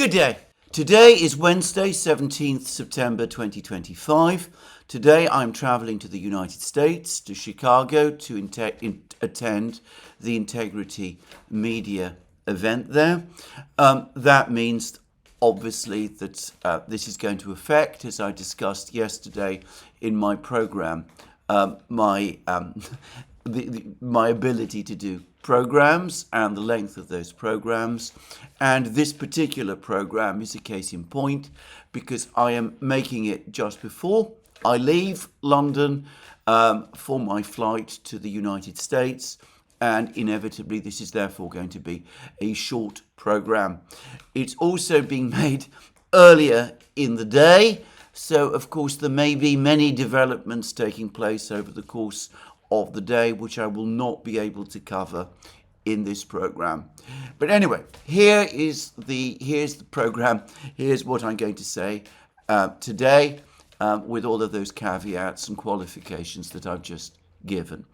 Good day. Today is Wednesday, 17th September 2025. Today I'm traveling to the United States, to Chicago, to attend the Integrity Media event there. That means, obviously, that this is going to affect, as I discussed yesterday in my program, my ability to do programs and the length of those programs. And this particular program is a case in point because I am making it just before I leave London for my flight to the United States. And inevitably, this is therefore going to be a short program. It's also being made earlier in the day. So, of course, there may be many developments taking place over the course of the day, which I will not be able to cover in this program. But anyway, here's the program. Here's what I'm going to say today, with all of those caveats and qualifications that I've just given.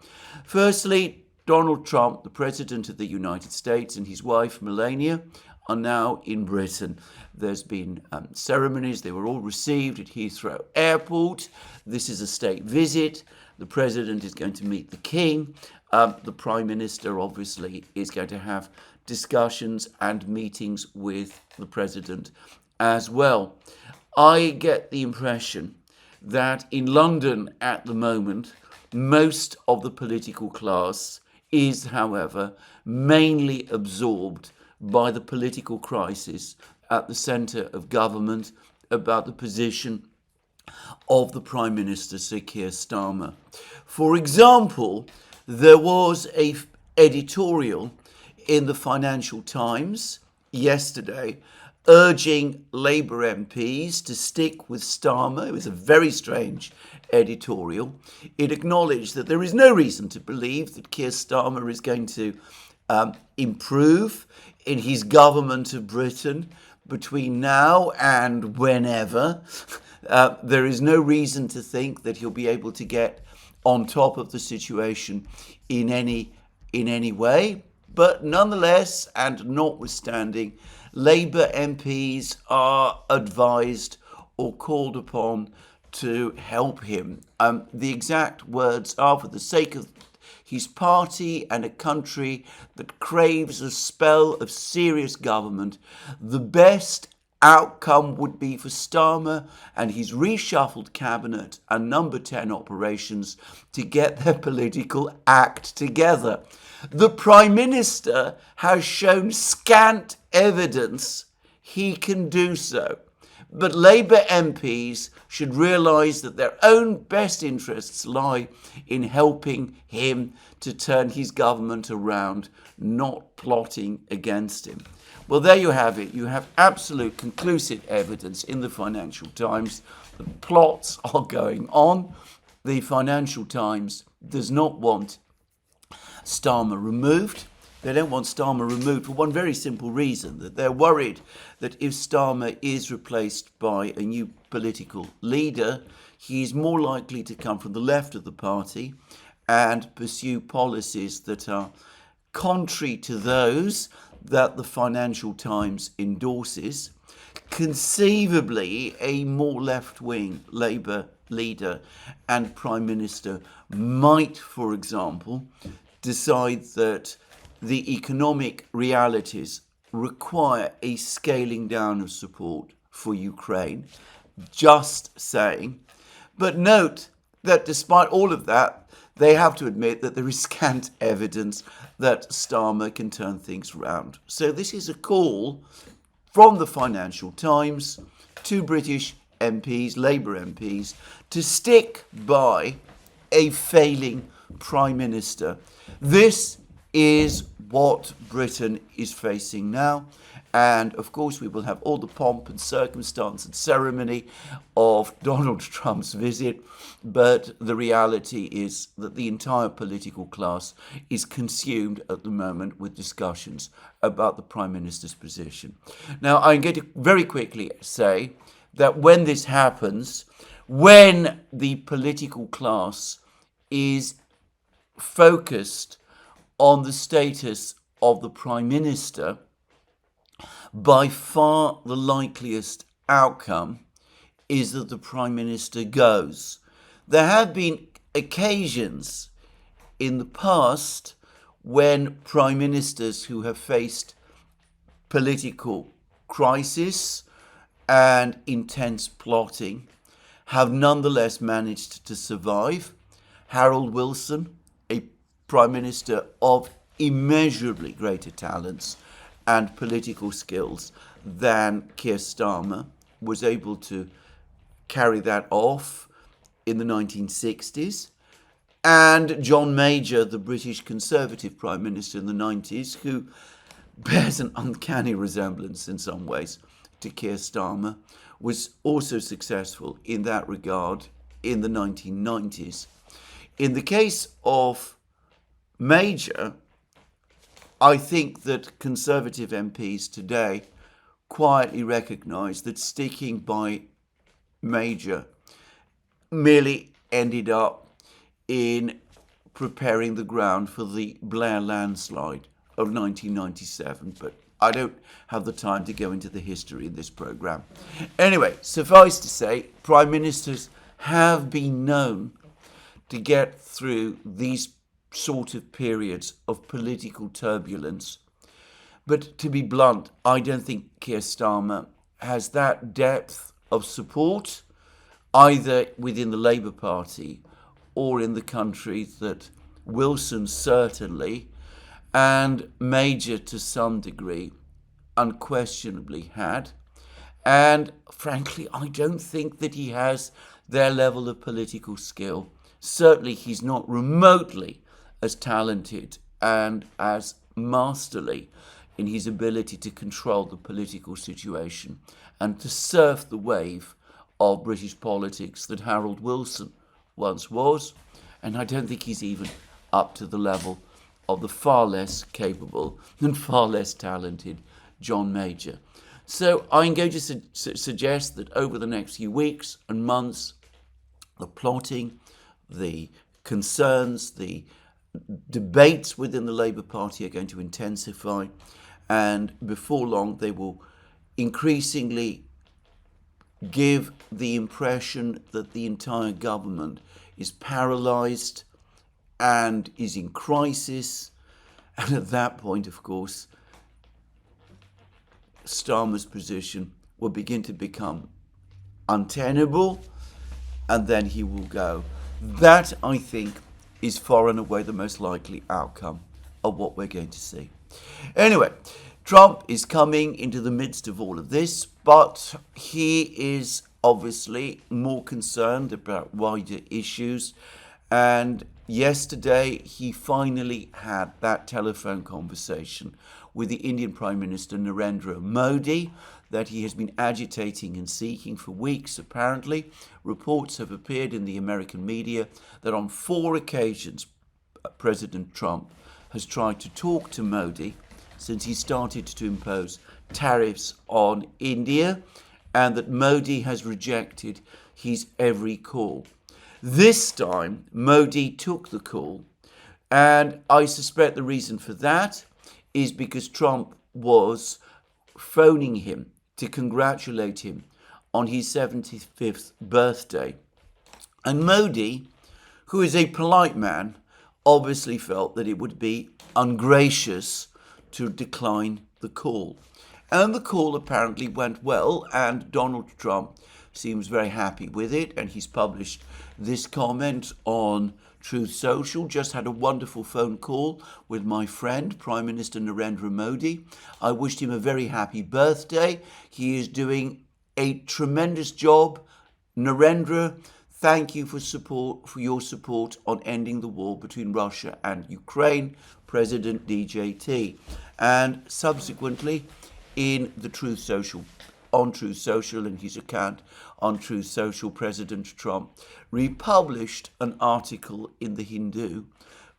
Firstly, Donald Trump, the President of the United States, and his wife Melania are now in Britain. There's been ceremonies. They were all received at Heathrow Airport. This is a state visit. The President is going to meet the King. The Prime Minister, obviously, is going to have discussions and meetings with the President as well. I get the impression that in London at the moment, most of the political class is, however, mainly absorbed by the political crisis at the centre of government about the position of the Prime Minister, Sir Keir Starmer. For example, there was an editorial in the Financial Times yesterday urging Labour MPs to stick with Starmer. It was a very strange editorial. It acknowledged that there is no reason to believe that Keir Starmer is going to improve in his government of Britain between now and whenever. There is no reason to think that he'll be able to get on top of the situation in any way. But nonetheless, and notwithstanding, Labour MPs are advised or called upon to help him. The exact words are, for the sake of his party and a country that craves a spell of serious government, the best outcome would be for Starmer and his reshuffled cabinet and number 10 operations to get their political act together. The Prime Minister has shown scant evidence he can do so. But Labour MPs should realise that their own best interests lie in helping him to turn his government around, not plotting against him. Well, there you have it. You have absolute conclusive evidence in the Financial Times that plots are going on. The Financial Times does not want Starmer removed. They don't want Starmer removed for one very simple reason, that they're worried that if Starmer is replaced by a new political leader, he is more likely to come from the left of the party and pursue policies that are contrary to those that the Financial Times endorses. Conceivably, a more left-wing Labour leader and Prime Minister might, for example, decide that the economic realities require a scaling down of support for Ukraine. Just saying. But note that despite all of that, they have to admit that there is scant evidence that Starmer can turn things around. So this is a call from the Financial Times to British MPs, Labour MPs, to stick by a failing Prime Minister. This is what Britain is facing now. And of course, we will have all the pomp and circumstance and ceremony of Donald Trump's visit. But the reality is that the entire political class is consumed at the moment with discussions about the Prime Minister's position. Now, I'm going to very quickly say that when this happens, when the political class is focused on the status of the Prime Minister, by far the likeliest outcome is that the Prime Minister goes. There have been occasions in the past when Prime Ministers who have faced political crisis and intense plotting have nonetheless managed to survive. Harold Wilson, a Prime Minister of immeasurably greater talents and political skills than Keir Starmer, was able to carry that off in the 1960s. And John Major, the British Conservative Prime Minister in the 90s, who bears an uncanny resemblance in some ways to Keir Starmer, was also successful in that regard in the 1990s. In the case of Major, I think that Conservative MPs today quietly recognise that sticking by Major merely ended up in preparing the ground for the Blair landslide of 1997, but I don't have the time to go into the history in this programme. Anyway, suffice to say, Prime Ministers have been known to get through these sort of periods of political turbulence. But to be blunt, I don't think Keir Starmer has that depth of support, either within the Labour Party or in the country, that Wilson certainly, and Major to some degree, unquestionably had. And frankly, I don't think that he has their level of political skill. Certainly he's not remotely as talented and as masterly in his ability to control the political situation and to surf the wave of British politics that Harold Wilson once was. And I don't think he's even up to the level of the far less capable and far less talented John Major. So I'm going to suggest that over the next few weeks and months, the plotting, the concerns, the debates within the Labour Party are going to intensify, and before long they will increasingly give the impression that the entire government is paralysed and is in crisis. And at that point, of course, Starmer's position will begin to become untenable, and then he will go. That, I think, is far and away the most likely outcome of what we're going to see. Anyway, Trump is coming into the midst of all of this, but he is obviously more concerned about wider issues. And yesterday, he finally had that telephone conversation with the Indian Prime Minister Narendra Modi that he has been agitating and seeking for weeks, apparently. Reports have appeared in the American media that on 4 occasions, President Trump has tried to talk to Modi since he started to impose tariffs on India, and that Modi has rejected his every call. This time, Modi took the call, and I suspect the reason for that is because Trump was phoning him to congratulate him on his 75th birthday. And Modi, who is a polite man, obviously felt that it would be ungracious to decline the call. And the call apparently went well, and Donald Trump seems very happy with it, and he's published this comment on Truth Social. Just had a wonderful phone call with my friend, Prime Minister Narendra Modi. I wished him a very happy birthday. He is doing a tremendous job. Narendra, thank you for your support on ending the war between Russia and Ukraine, President DJT. And subsequently, in the Truth Social, on Truth Social and his account on Truth Social, President Trump republished an article in the Hindu,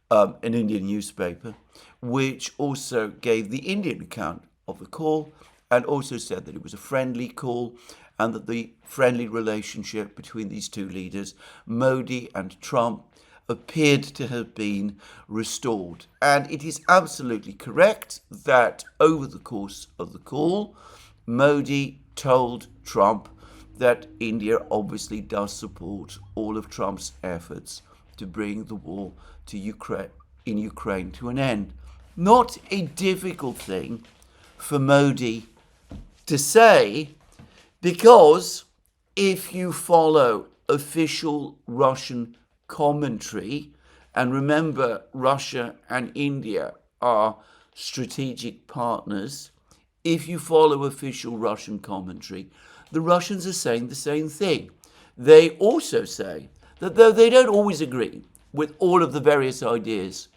an Indian newspaper, which also gave the Indian account of the call and also said that it was a friendly call and that the friendly relationship between these two leaders, Modi and Trump, appeared to have been restored. And it is absolutely correct that over the course of the call, Modi told Trump that India obviously does support all of Trump's efforts to bring the war to Ukraine to an end. Not a difficult thing for Modi to say, because if you follow official Russian commentary, and remember Russia and India are strategic partners, if you follow official Russian commentary, the Russians are saying the same thing. They also say that though they don't always agree with all of the various ideas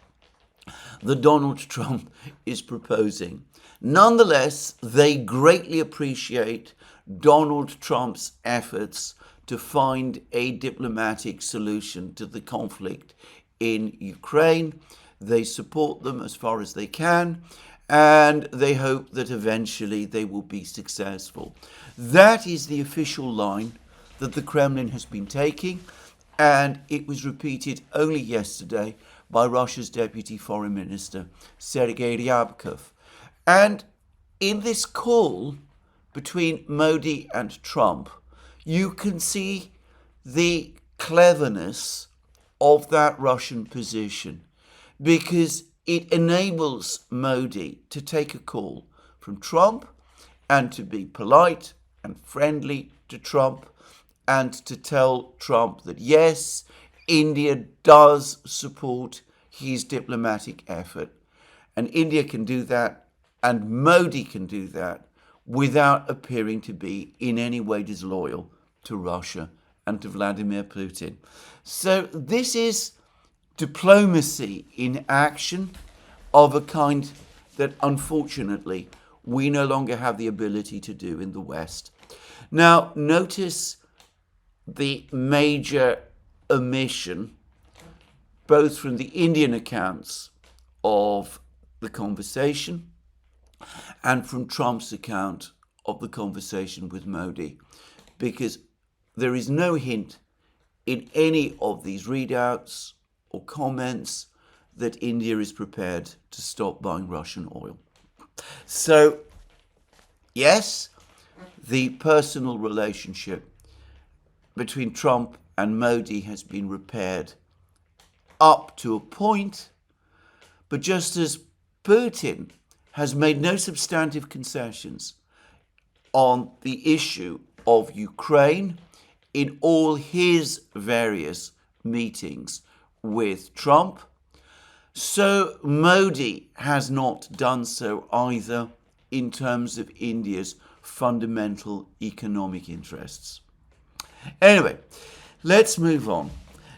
that Donald Trump is proposing, nonetheless, they greatly appreciate Donald Trump's efforts to find a diplomatic solution to the conflict in Ukraine. They support them as far as they can, and they hope that eventually they will be successful. That is the official line that the Kremlin has been taking, and it was repeated only yesterday by Russia's Deputy Foreign Minister, Sergei Ryabkov. And in this call between Modi and Trump, you can see the cleverness of that Russian position, because it enables Modi to take a call from Trump and to be polite and friendly to Trump and to tell Trump that yes, India does support his diplomatic effort, and India can do that and Modi can do that without appearing to be in any way disloyal to Russia and to Vladimir Putin. So this is diplomacy in action of a kind that unfortunately we no longer have the ability to do in the West. Now, notice the major omission, both from the Indian accounts of the conversation and from Trump's account of the conversation with Modi, because there is no hint in any of these readouts or comments that India is prepared to stop buying Russian oil. So, yes, the personal relationship between Trump and Modi has been repaired up to a point, but just as Putin has made no substantive concessions on the issue of Ukraine in all his various meetings with Trump, so Modi has not done so either in terms of India's fundamental economic interests. Anyway, let's move on.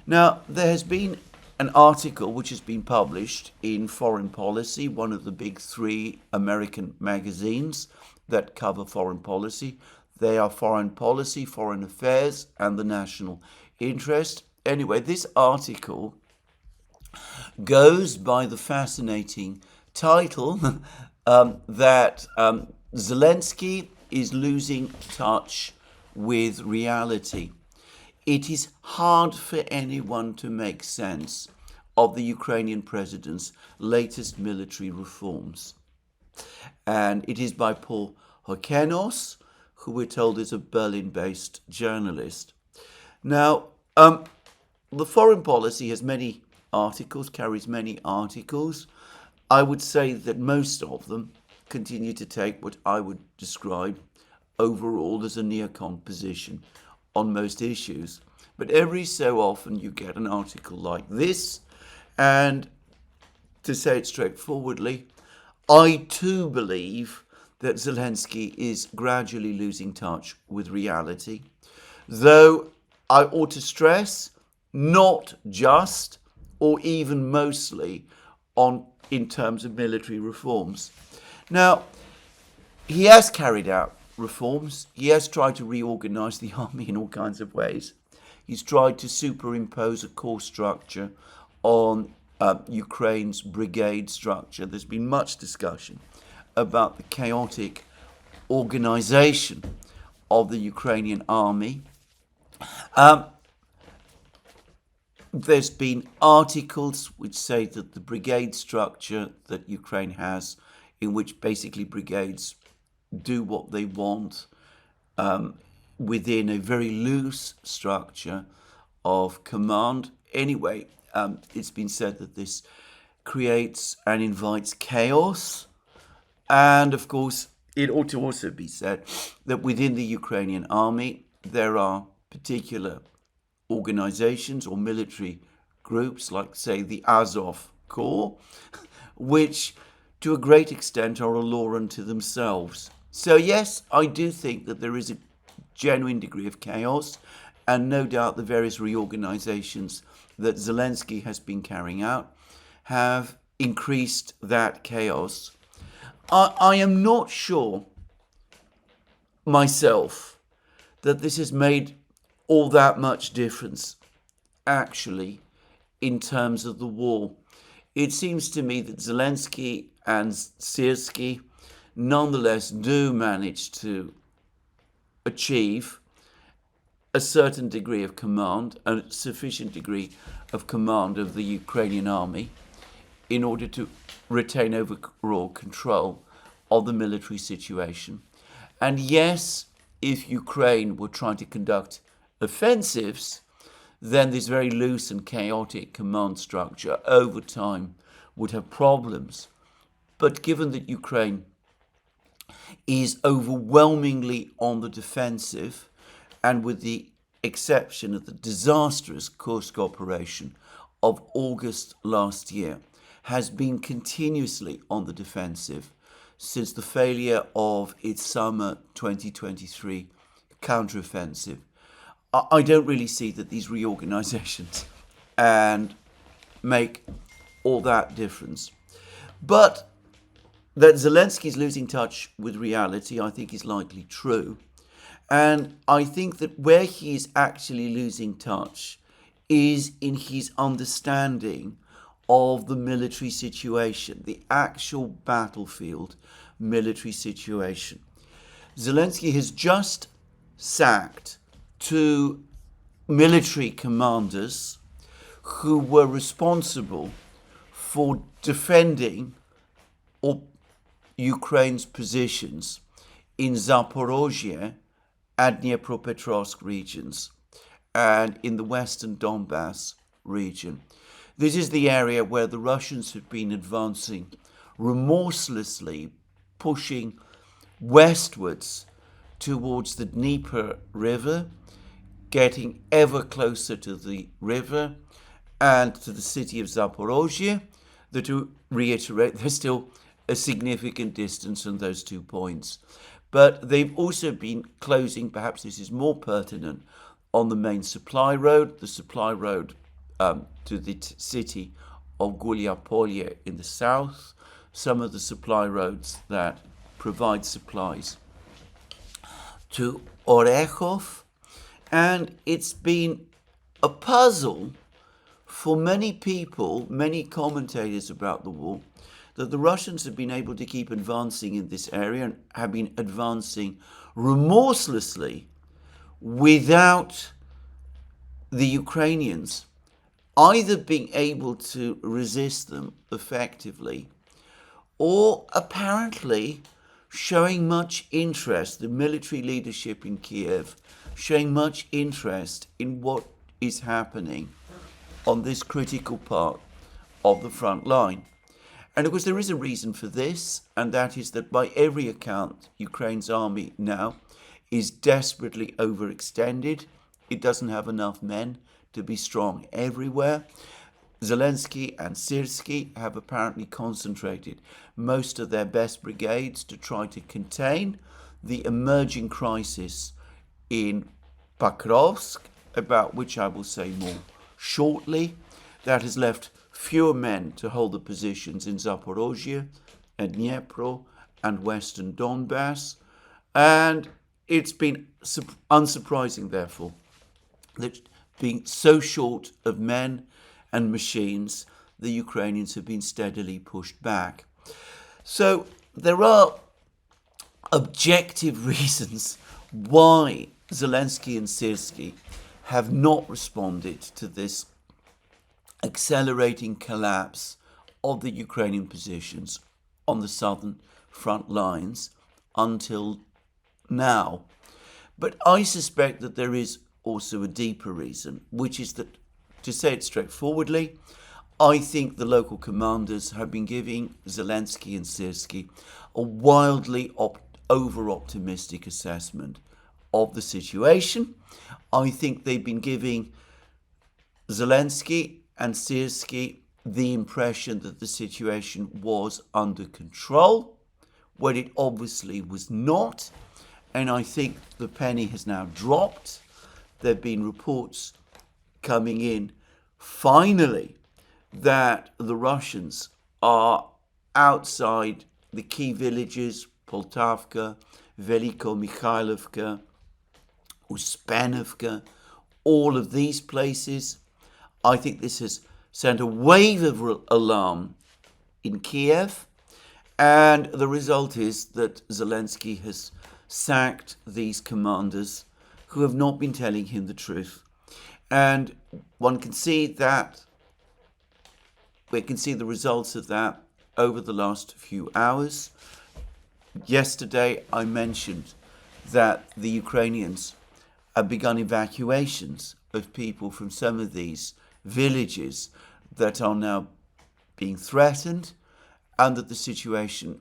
Now, there has been an article which has been published in Foreign Policy, one of the big three American magazines that cover foreign policy. They are Foreign Policy, Foreign Affairs, and the National Interest. Anyway, this article goes by the fascinating title that Zelensky is losing touch with reality. It is hard for anyone to make sense of the Ukrainian president's latest military reforms. And it is by Paul Hokenos, who we're told is a Berlin-based journalist. Now, the Foreign Policy has many articles, carries many articles. I would say that most of them continue to take what I would describe overall as a neocon position on most issues. But every so often you get an article like this, and to say it straightforwardly, I too believe that Zelensky is gradually losing touch with reality, though I ought to stress not just or even mostly in terms of military reforms. Now, he has carried out reforms. He has tried to reorganize the army in all kinds of ways. He's tried to superimpose a core structure on Ukraine's brigade structure. There's been much discussion about the chaotic organization of the Ukrainian army. There's been articles which say that the brigade structure that Ukraine has, in which basically brigades do what they want within a very loose structure of command. Anyway, it's been said that this creates and invites chaos. And of course, it ought to also be said that within the Ukrainian army, there are particular organizations or military groups, like, say, the Azov Corps, which to a great extent are a law unto themselves. So yes, I do think that there is a genuine degree of chaos, and no doubt the various reorganizations that Zelensky has been carrying out have increased that chaos. I am not sure myself that this has made all that much difference, actually, in terms of the war. It seems to me that Zelensky and Syrskyi nonetheless do manage to achieve a certain degree of command, a sufficient degree of command of the Ukrainian army in order to retain overall control of the military situation. And yes, if Ukraine were trying to conduct offensives, then this very loose and chaotic command structure over time would have problems. But given that Ukraine is overwhelmingly on the defensive, and with the exception of the disastrous Kursk operation of August last year, has been continuously on the defensive since the failure of its summer 2023 counteroffensive, I don't really see that these reorganizations and make all that difference. But that Zelensky is losing touch with reality, I think, is likely true. And I think that where he is actually losing touch is in his understanding of the military situation, the actual battlefield military situation. Zelensky has just sacked two military commanders who were responsible for defending Ukraine's positions in Zaporozhye and Dnipropetrovsk regions and in the western Donbass region. This is the area where the Russians have been advancing remorselessly, pushing westwards towards the Dnieper River, getting ever closer to the river and to the city of Zaporozhye. Though, to reiterate, there's still a significant distance on those 2 points. But they've also been closing, perhaps this is more pertinent, on the main supply road, to the city of Gulyapolye in the south, some of the supply roads that provide supplies to Orechov. And it's been a puzzle for many people, many commentators about the war, that the Russians have been able to keep advancing in this area and have been advancing remorselessly without the Ukrainians either being able to resist them effectively or apparently showing much interest, the military leadership in Kiev showing much interest in what is happening on this critical part of the front line. And of course there is a reason for this, and that is that by every account, Ukraine's army now is desperately overextended. It doesn't have enough men to be strong everywhere. Zelensky and Syrskyi have apparently concentrated most of their best brigades to try to contain the emerging crisis in Pakrovsk, about which I will say more shortly. That has left fewer men to hold the positions in Zaporozhye and Dnipro and western Donbass. And it's been unsurprising, therefore, that being so short of men and machines, the Ukrainians have been steadily pushed back. So there are objective reasons why Zelensky and Syrskyi have not responded to this accelerating collapse of the Ukrainian positions on the southern front lines until now. But I suspect that there is also a deeper reason, which is that, to say it straightforwardly, I think the local commanders have been giving Zelensky and Syrskyi a wildly over-optimistic assessment of the situation. I think they've been giving Zelensky and Syrskyi the impression that the situation was under control, when it obviously was not. And I think the penny has now dropped. There have been reports coming in, finally, that the Russians are outside the key villages, Poltavka, Veliko-Mikhailovka, Uspenovka, all of these places. I think this has sent a wave of alarm in Kiev, and the result is that Zelensky has sacked these commanders who have not been telling him the truth. And one can see that, we can see the results of that over the last few hours. Yesterday I mentioned that the Ukrainians have begun evacuations of people from some of these villages that are now being threatened, and that the situation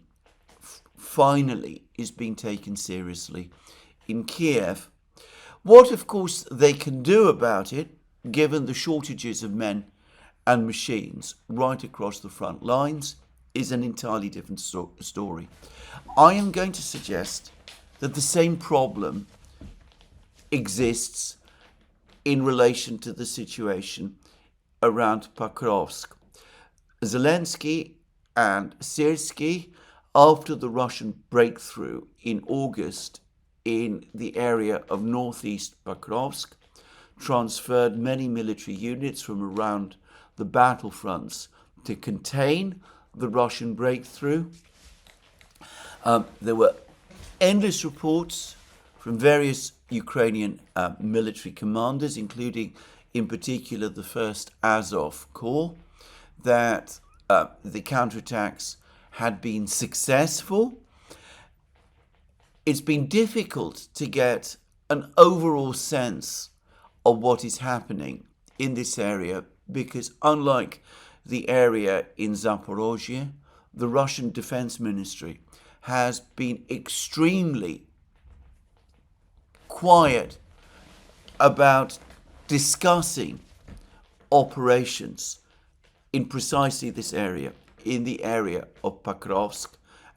finally is being taken seriously in Kiev. What, of course, they can do about it, given the shortages of men and machines right across the front lines, is an entirely different story. I am going to suggest that the same problem exists in relation to the situation around Pokrovsk. Zelensky and Syrskyi, after the Russian breakthrough in August in the area of northeast Pokrovsk, transferred many military units from around the battlefronts to contain the Russian breakthrough. There were endless reports from various Ukrainian military commanders, including in particular the 1st Azov Corps, that the counterattacks had been successful. It's been difficult to get an overall sense of what is happening in this area, because unlike the area in Zaporozhye, the Russian Defense Ministry has been extremely quiet about discussing operations in precisely this area, in the area of Pokrovsk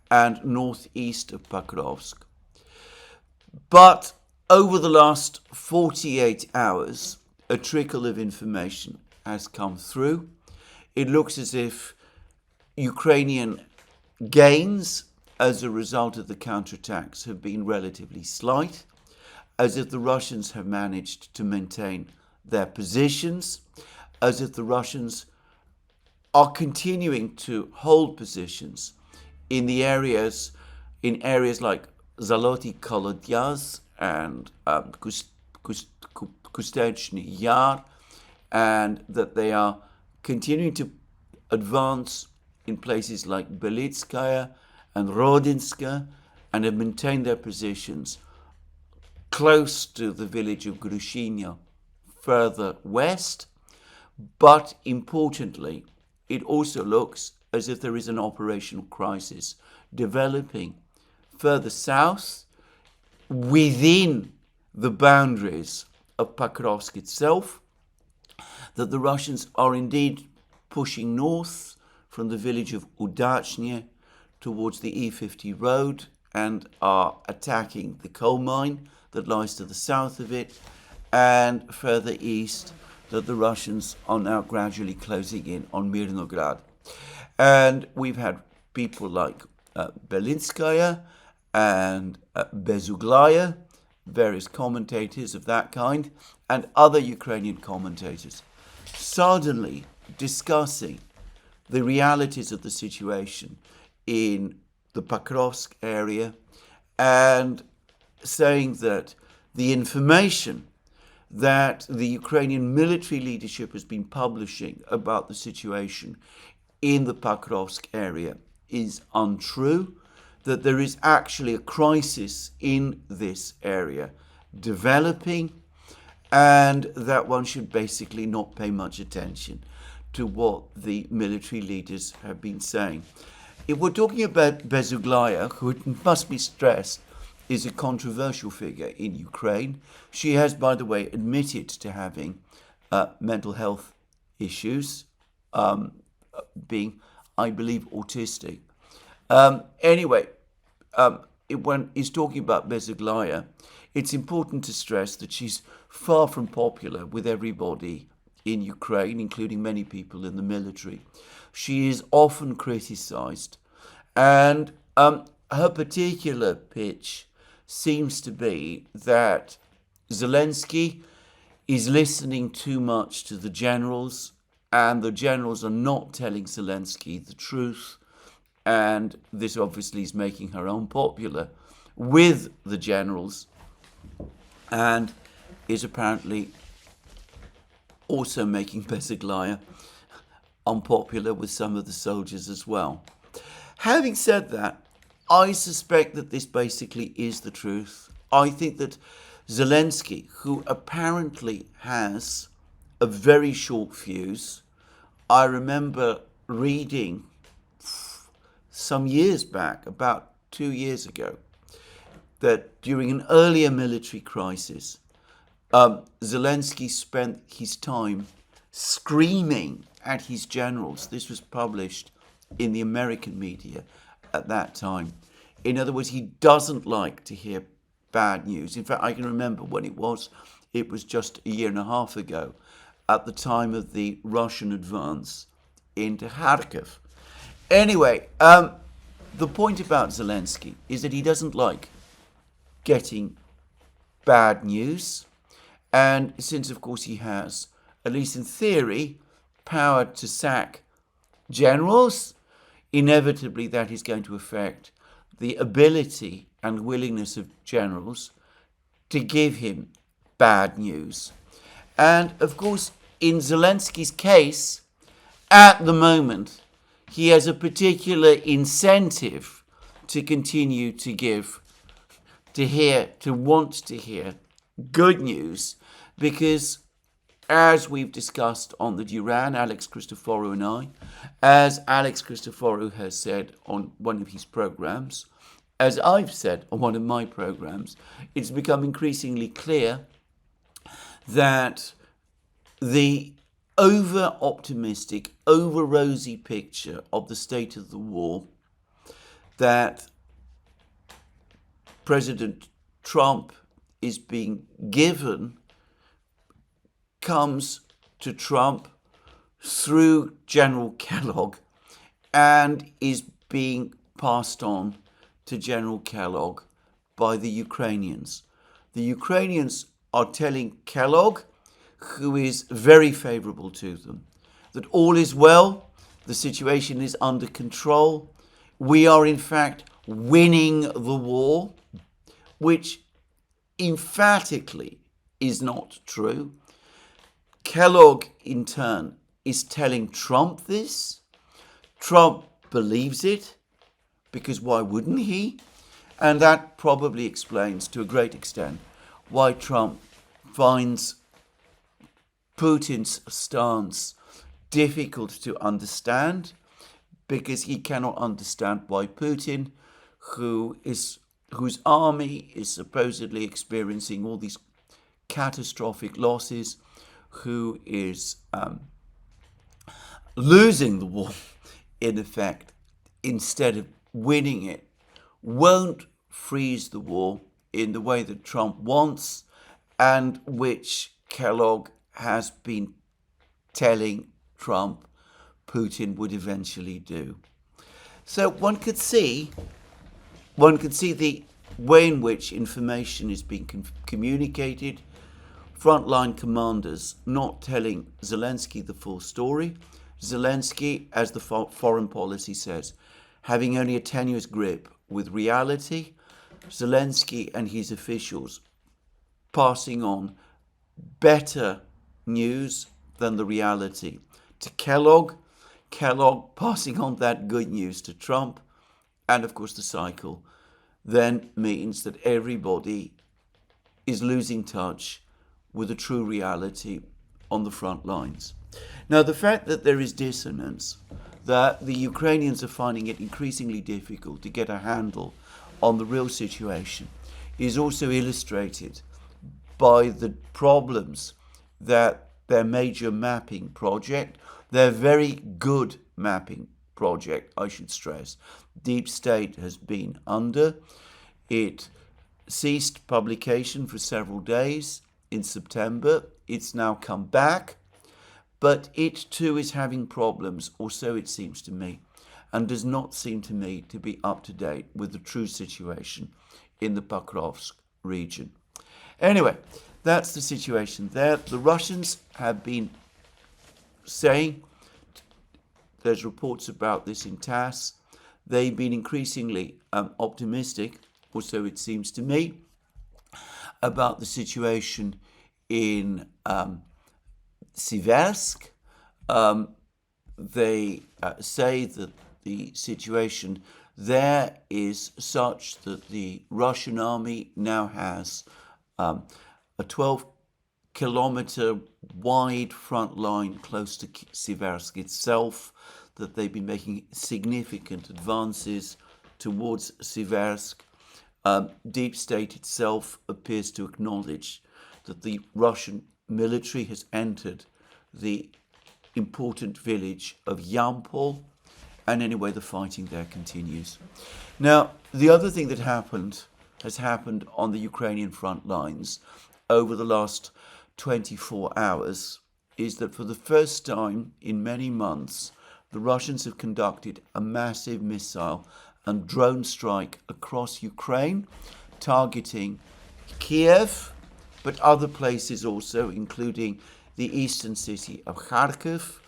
and northeast of Pokrovsk. But over the last 48 hours, a trickle of information has come through. It looks as if Ukrainian gains as a result of the counterattacks have been relatively slight, as if the Russians have managed to maintain their positions, as if the Russians are continuing to hold positions in the areas, like Zaloty Kolodyaz and Kustechny Yar, and that they are continuing to advance in places like Belitskaya and Rodinska, and have maintained their positions close to the village of Grushinya further west. But importantly, it also looks as if there is an operational crisis developing further south within the boundaries of Pokrovsk itself, that the Russians are indeed pushing north from the village of Udachny towards the E50 road and are attacking the coal mine that lies to the south of it, and further east that the Russians are now gradually closing in on Mirnograd. And we've had people like Belinskaya and Bezuglaya, various commentators of that kind, and other Ukrainian commentators, suddenly discussing the realities of the situation in the Pokrovsk area, and saying that the information that the Ukrainian military leadership has been publishing about the situation in the Pakrovsk area is untrue, that there is actually a crisis in this area developing, and that one should basically not pay much attention to what the military leaders have been saying. If we're talking about Bezuglaya, who, it must be stressed, is a controversial figure in Ukraine. She has, by the way, admitted to having mental health issues, being, I believe, autistic. When he's talking about Bezuglaya, it's important to stress that she's far from popular with everybody in Ukraine, including many people in the military. She is often criticized, and her particular pitch seems to be that Zelensky is listening too much to the generals, and the generals are not telling Zelensky the truth, and this obviously is making her unpopular with the generals, and is apparently also making Bezuglaya unpopular with some of the soldiers as well. Having said that, I suspect that this basically is the truth. I think that Zelensky, who apparently has a very short fuse, I remember reading some years back, about 2 years ago, that during an earlier military crisis, Zelensky spent his time screaming at his generals. This was published in the American media at that time. In other words, he doesn't like to hear bad news. In fact, I can remember when it was just a year and a half ago, at the time of the Russian advance into Kharkiv. Anyway, the point about Zelensky is that he doesn't like getting bad news. And since, of course, he has, at least in theory, power to sack generals, inevitably that is going to affect the ability and willingness of generals to give him bad news. And, of course, in Zelensky's case, at the moment, he has a particular incentive to continue to want to hear good news, because as we've discussed on the Duran, Alex Christoforou and I, as Alex Christoforou has said on one of his programs, as I've said on one of my programs, it's become increasingly clear that the over-optimistic, over-rosy picture of the state of the war that President Trump is being given comes to Trump through General Kellogg and is being passed on to General Kellogg by the Ukrainians. The Ukrainians are telling Kellogg, who is very favorable to them, that all is well, the situation is under control, we are in fact winning the war, which emphatically is not true. Kellogg, in turn, is telling Trump this. Trump believes it, because why wouldn't he? And that probably explains, to a great extent, why Trump finds Putin's stance difficult to understand, because he cannot understand why Putin, whose army is supposedly experiencing all these catastrophic losses, who is losing the war, in effect, instead of winning it, won't freeze the war in the way that Trump wants, and which Kellogg has been telling Trump Putin would eventually do. So one could see the way in which information is being communicated, frontline commanders not telling Zelensky the full story, Zelensky, as the foreign policy says, having only a tenuous grip with reality, Zelensky and his officials passing on better news than the reality. To Kellogg passing on that good news to Trump, and of course the cycle then means that everybody is losing touch with the true reality on the front lines. Now, the fact that there is dissonance, that the Ukrainians are finding it increasingly difficult to get a handle on the real situation, is also illustrated by the problems that their major mapping project, their very good mapping project, I should stress, Deep State has been under. It ceased publication for several days in September. It's now come back, but it too is having problems, or so it seems to me, and does not seem to me to be up to date with the true situation in the Pokrovsk region. Anyway, that's the situation there. The Russians have been saying, there's reports about this in TASS, they've been increasingly optimistic, or so it seems to me, about the situation in Siversk. They say that the situation there is such that the Russian army now has a 12-kilometer wide front line close to Siversk itself, that they've been making significant advances towards Siversk. Deep State itself appears to acknowledge that the Russian military has entered the important village of Yampol, and anyway, the fighting there continues. Now, the other thing that has happened on the Ukrainian front lines over the last 24 hours is that for the first time in many months, the Russians have conducted a massive missile and drone strike across Ukraine, targeting Kiev, but other places also, including the eastern city of Kharkiv.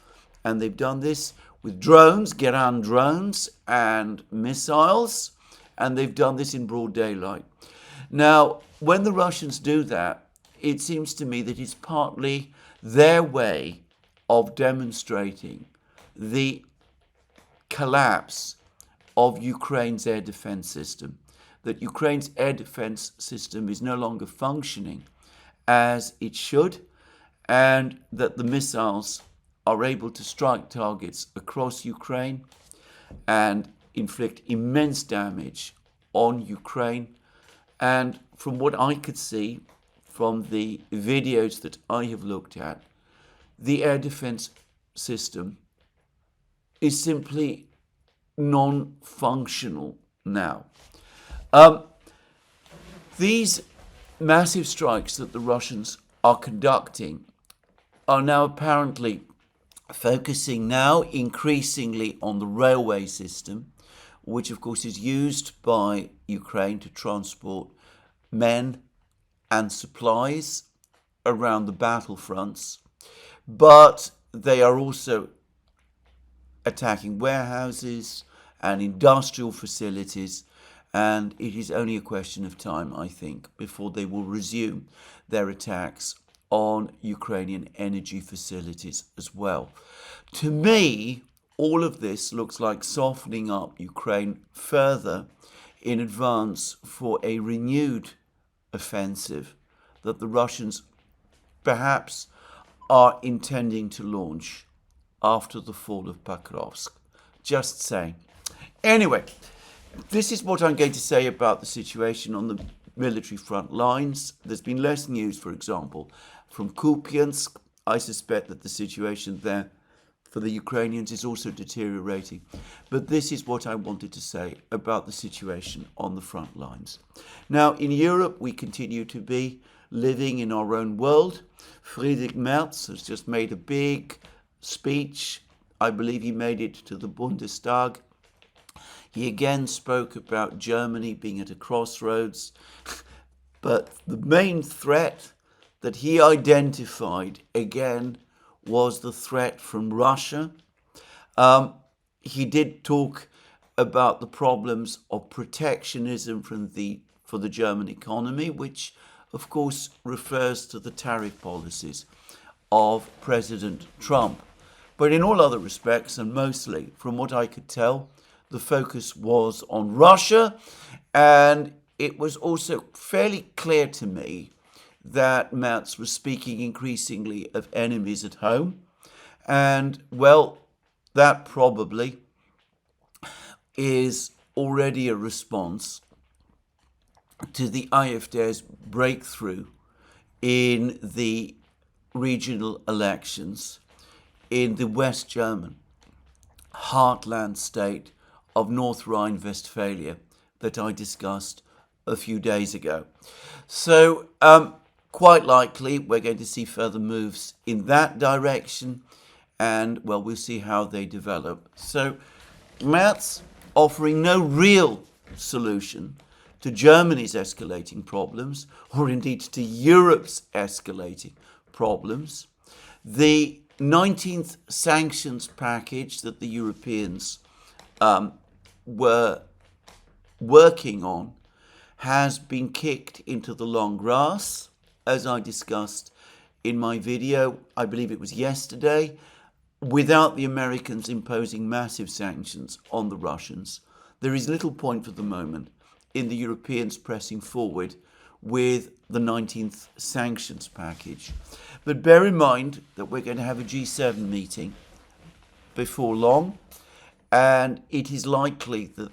And they've done this with drones, Geran drones, and missiles, and they've done this in broad daylight. Now, when the Russians do that, it seems to me that it's partly their way of demonstrating the collapse of Ukraine's air defense system, that Ukraine's air defense system is no longer functioning as it should, and that the missiles are able to strike targets across Ukraine and inflict immense damage on Ukraine. And from what I could see from the videos that I have looked at, the air defense system is simply non-functional now. These massive strikes that the Russians are conducting are now apparently focusing now increasingly on the railway system, which of course is used by Ukraine to transport men and supplies around the battlefronts. But they are also attacking warehouses and industrial facilities, and it is only a question of time, I think, before they will resume their attacks on Ukrainian energy facilities as well. To me, all of this looks like softening up Ukraine further in advance for a renewed offensive that the Russians perhaps are intending to launch after the fall of Pokrovsk. Just saying. Anyway, this is what I'm going to say about the situation on the military front lines. There's been less news, for example, from Kupiansk. I suspect that the situation there for the Ukrainians is also deteriorating. But this is what I wanted to say about the situation on the front lines. Now, in Europe, we continue to be living in our own world. Friedrich Merz has just made a big speech. I believe he made it to the Bundestag. He again spoke about Germany being at a crossroads. But the main threat that he identified again was the threat from Russia. He did talk about the problems of protectionism for the German economy, which of course, refers to the tariff policies of President Trump. But in all other respects, and mostly from what I could tell, the focus was on Russia, and it was also fairly clear to me that Merz was speaking increasingly of enemies at home. And, well, that probably is already a response to the AfD's breakthrough in the regional elections in the West German heartland state of North Rhine-Westphalia that I discussed a few days ago. So quite likely we're going to see further moves in that direction, and well, we'll see how they develop. So Merz offering no real solution to Germany's escalating problems, or indeed to Europe's escalating problems. The 19th sanctions package that the Europeans were working on has been kicked into the long grass, as I discussed in my video, I believe it was yesterday, without the Americans imposing massive sanctions on the Russians. There is little point for the moment in the Europeans pressing forward with the 19th sanctions package. But bear in mind that we're going to have a G7 meeting before long, and it is likely that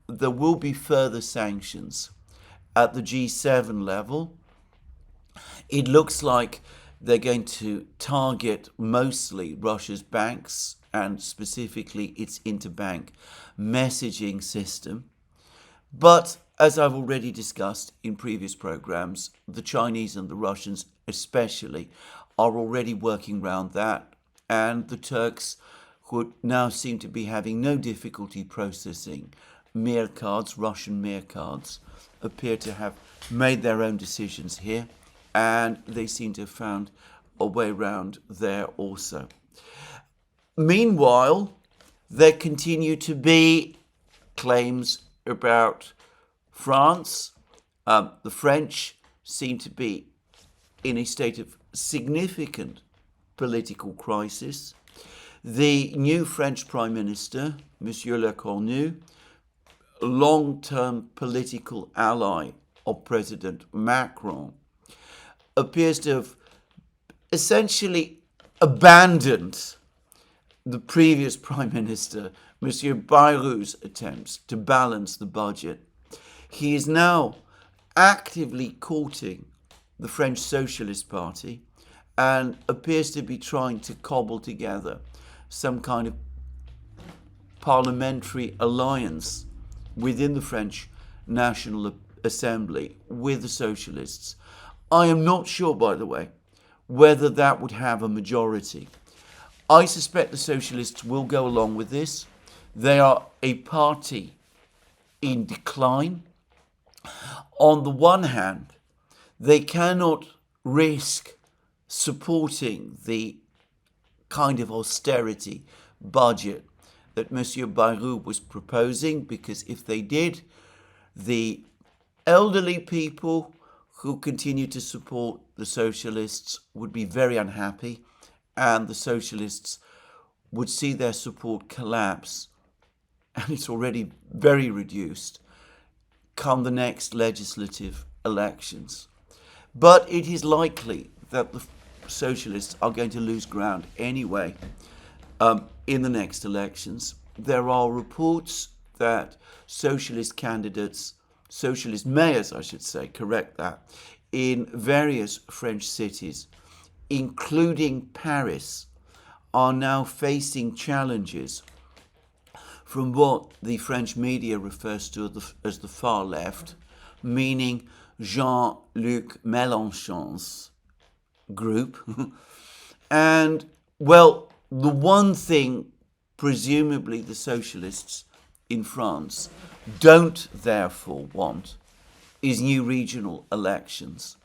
there will be further sanctions at the G7 level. It looks like they're going to target mostly Russia's banks and specifically its interbank messaging system. But as I've already discussed in previous programs, the Chinese and the Russians especially are already working around that, and the Turks, who now seem to be having no difficulty processing Mir cards, Russian Mir cards, appear to have made their own decisions here, and they seem to have found a way around there also. Meanwhile, there continue to be claims about France. The French seem to be in a state of significant political crisis. The new French Prime Minister, Monsieur Le Cornu, long-term political ally of President Macron, appears to have essentially abandoned the previous Prime Minister, Monsieur Bayrou's attempts to balance the budget. He is now actively courting the French Socialist Party and appears to be trying to cobble together some kind of parliamentary alliance within the French National Assembly with the Socialists. I am not sure, by the way, whether that would have a majority. I suspect the Socialists will go along with this. They are a party in decline. On the one hand, they cannot risk supporting the kind of austerity budget that Monsieur Bayrou was proposing, because if they did, the elderly people who continue to support the Socialists would be very unhappy, and the Socialists would see their support collapse, and it's already very reduced, come the next legislative elections. But it is likely that the Socialists are going to lose ground anyway in the next elections. There are reports that Socialist candidates, Socialist mayors, I should say, correct that, in various French cities, including Paris, are now facing challenges from what the French media refers to as the far left, meaning Jean-Luc Mélenchon's group. And, well, the one thing presumably the Socialists in France don't therefore want is new regional elections,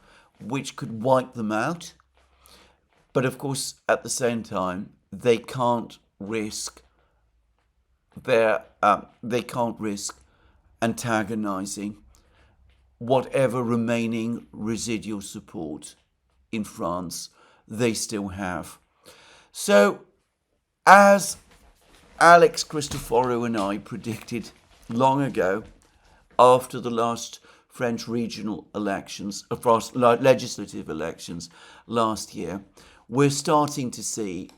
which could wipe them out. But of course, at the same time, they can't risk antagonizing whatever remaining residual support in France they still have. So, as Alex Christoforou and I predicted long ago, after the last French regional elections, legislative elections last year, we're starting to see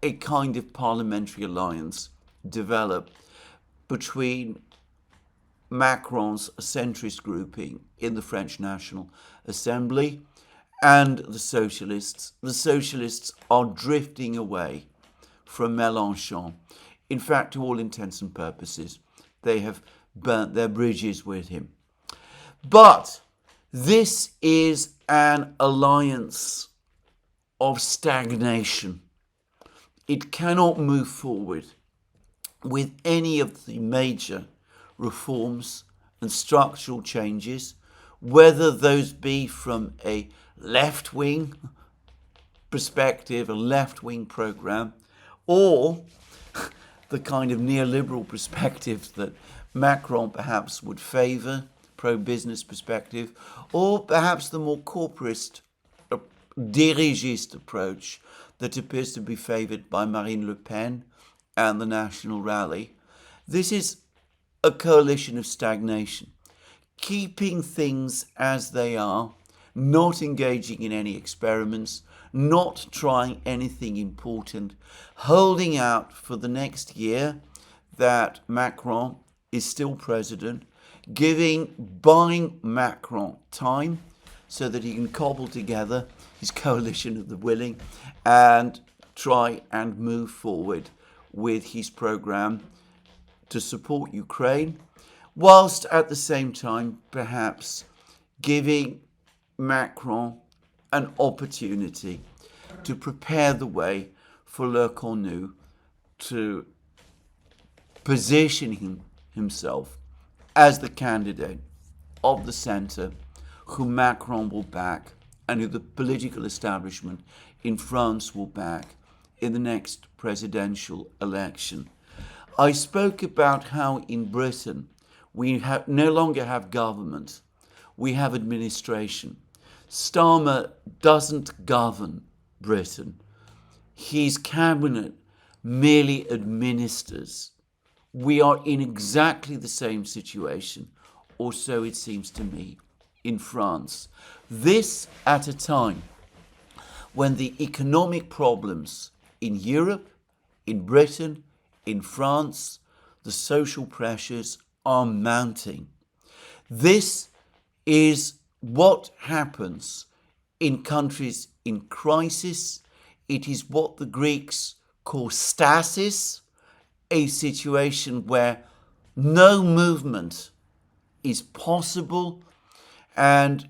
a kind of parliamentary alliance develop between Macron's centrist grouping in the French National Assembly and the socialists. The socialists are drifting away from Mélenchon. In fact, to all intents and purposes, they have burnt their bridges with him. But this is an alliance of stagnation. It cannot move forward with any of the major reforms and structural changes, whether those be from a left-wing perspective, a left-wing program, or the kind of neoliberal perspective that Macron perhaps would favour, pro-business perspective, or perhaps the more corporatist, dirigiste approach that appears to be favoured by Marine Le Pen and the National Rally. This is a coalition of stagnation, keeping things as they are, not engaging in any experiments, not trying anything important, holding out for the next year that Macron is still president, buying Macron time so that he can cobble together his coalition of the willing and try and move forward with his program to support Ukraine, whilst at the same time perhaps giving Macron an opportunity to prepare the way for Le Cornu to position himself as the candidate of the centre who Macron will back and who the political establishment in France will back in the next presidential election. I spoke about how in Britain we no longer have government, we have administration. Starmer doesn't govern Britain. His cabinet merely administers. We are in exactly the same situation, or so it seems to me, in France. This at a time when the economic problems in Europe, in Britain, in France, the social pressures are mounting. This is what happens in countries in crisis. It is what the Greeks call stasis, a situation where no movement is possible. And,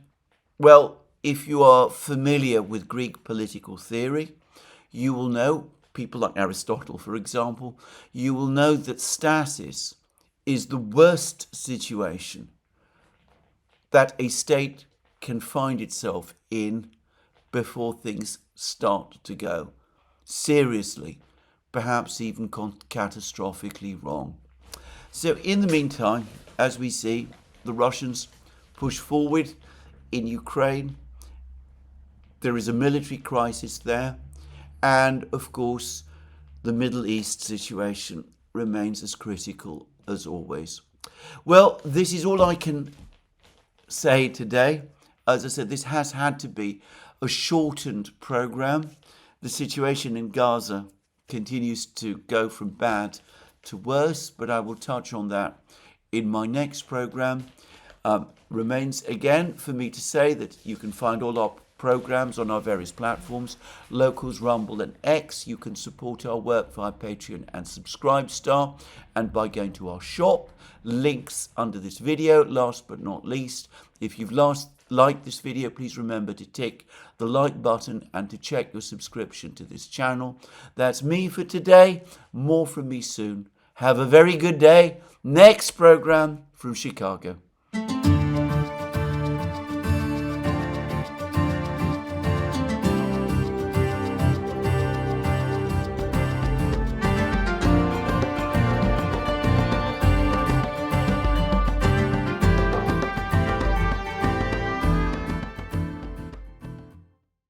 well, if you are familiar with Greek political theory, you will know, people like Aristotle, for example, you will know that stasis is the worst situation that a state can find itself in before things start to go seriously, perhaps even catastrophically wrong. So in the meantime, as we see, the Russians push forward in Ukraine. There is a military crisis there. And of course, the Middle East situation remains as critical as always. Well, this is all I can say today. As I said, this has had to be a shortened program. The situation in Gaza continues to go from bad to worse, but I will touch on that in my next program. Remains again for me to say that you can find all our programs on our various platforms, Locals, Rumble and X. You can support our work via Patreon and Subscribestar and by going to our shop. Links under this video. Last but not least, if you've liked this video, please remember to tick the like button and to check your subscription to this channel. That's me for today. More from me soon. Have a very good day. Next program from Chicago.